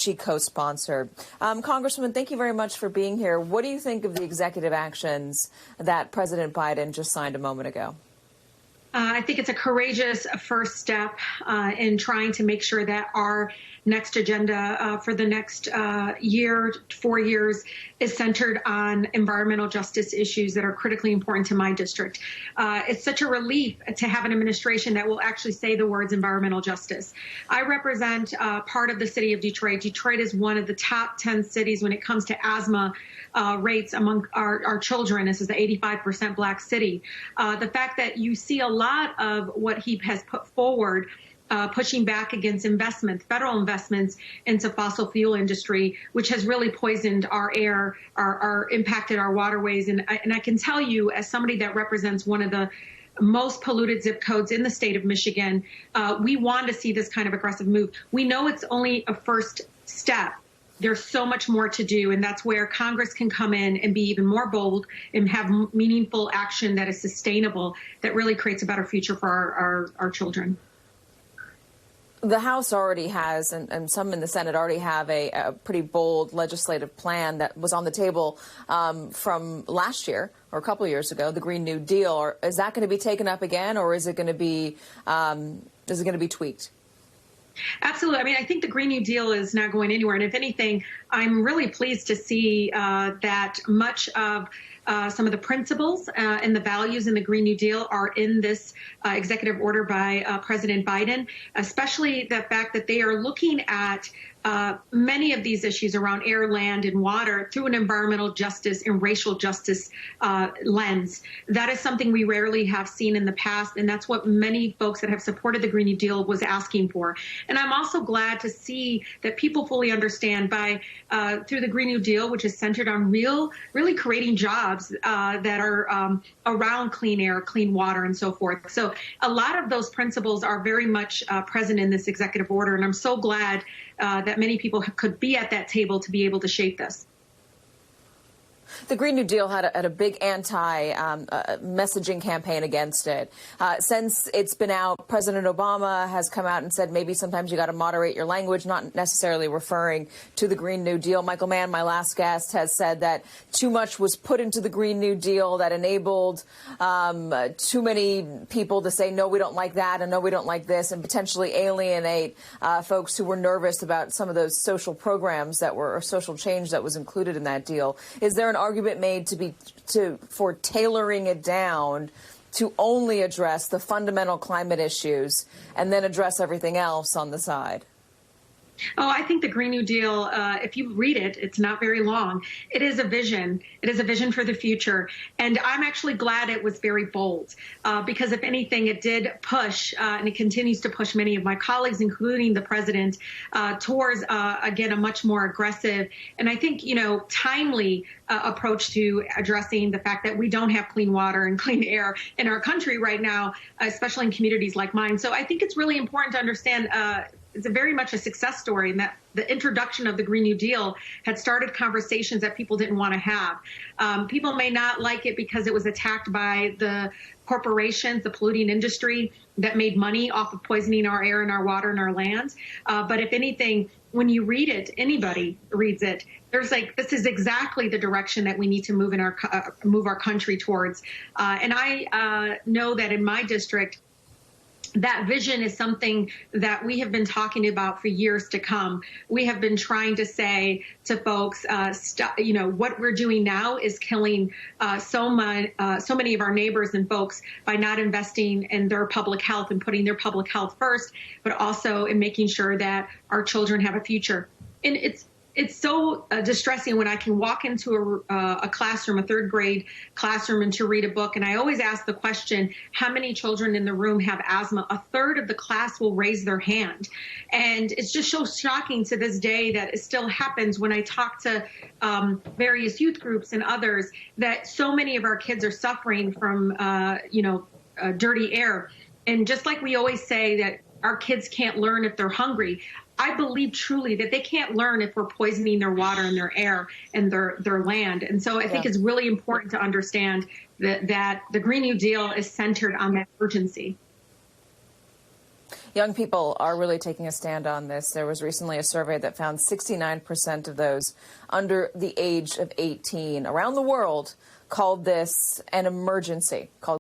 she co-sponsored. Congresswoman, thank you very much for being here. What do you think of the executive actions that President Biden just signed a moment ago? I think it's a courageous first step in trying to make sure that our next agenda for the next 4 years is centered on environmental justice issues that are critically important to my district. It's such a relief to have an administration that will actually say the words environmental justice. I represent part of the city of Detroit. Detroit is one of the top 10 cities when it comes to asthma rates among our children. This is the 85% Black city. The fact that you see a lot of what he has put forward, pushing back against federal investments into fossil fuel industry, which has really poisoned our air, impacted our waterways. And I can tell you, as somebody that represents one of the most polluted zip codes in the state of Michigan, we want to see this kind of aggressive move. We know it's only a first step. There's so much more to do, and that's where Congress can come in and be even more bold and have meaningful action that is sustainable, that really creates a better future for our children. The House already has, and some in the Senate already have a pretty bold legislative plan that was on the table from last year or a couple of years ago, the Green New Deal. Or is that going to be taken up again, or is it going to be tweaked? Absolutely. I mean, I think the Green New Deal is not going anywhere. And if anything, I'm really pleased to see that much of some of the principles and the values in the Green New Deal are in this executive order by President Biden, especially the fact that they are looking at many of these issues around air, land, and water through an environmental justice and racial justice lens. That is something we rarely have seen in the past, and that's what many folks that have supported the Green New Deal was asking for. And I'm also glad to see that people fully understand through the Green New Deal, which is centered on really creating jobs that are around clean air, clean water, and so forth. So a lot of those principles are very much present in this executive order, and I'm so glad that many people could be at that table to be able to shape this. The Green New Deal had a big anti-messaging campaign against it. Since it's been out, President Obama has come out and said maybe sometimes you got to moderate your language, not necessarily referring to the Green New Deal. Michael Mann, my last guest, has said that too much was put into the Green New Deal that enabled too many people to say, no, we don't like that, and no, we don't like this, and potentially alienate folks who were nervous about some of those social programs or social change that was included in that deal. Is there an argument made for tailoring it down to only address the fundamental climate issues and then address everything else on the side? Oh, I think the Green New Deal, if you read it, it's not very long. It is a vision. It is a vision for the future. And I'm actually glad it was very bold because, if anything, it did push and it continues to push many of my colleagues, including the president, towards, again, a much more aggressive and I think, timely approach to addressing the fact that we don't have clean water and clean air in our country right now, especially in communities like mine. So I think it's really important to understand it's very much a success story, and that the introduction of the Green New Deal had started conversations that people didn't want to have. People may not like it because it was attacked by the corporations, the polluting industry that made money off of poisoning our air and our water and our lands. But if anything, when you read it, anybody reads it, there's this is exactly the direction that we need to move our country towards. And I know that in my district, that vision is something that we have been talking about for years to come. We have been trying to say to folks, what we're doing now is killing so many of our neighbors and folks by not investing in their public health and putting their public health first, but also in making sure that our children have a future. And it's so distressing when I can walk into a classroom, a third grade classroom, and to read a book. And I always ask the question, how many children in the room have asthma? A third of the class will raise their hand. And it's just so shocking to this day that it still happens when I talk to various youth groups and others, that so many of our kids are suffering from, dirty air. And just like we always say that our kids can't learn if they're hungry, I believe truly that they can't learn if we're poisoning their water and their air and their land. And so I think it's really important to understand that the Green New Deal is centered on that urgency. Young people are really taking a stand on this. There was recently a survey that found 69% of those under the age of 18 around the world called this an emergency, called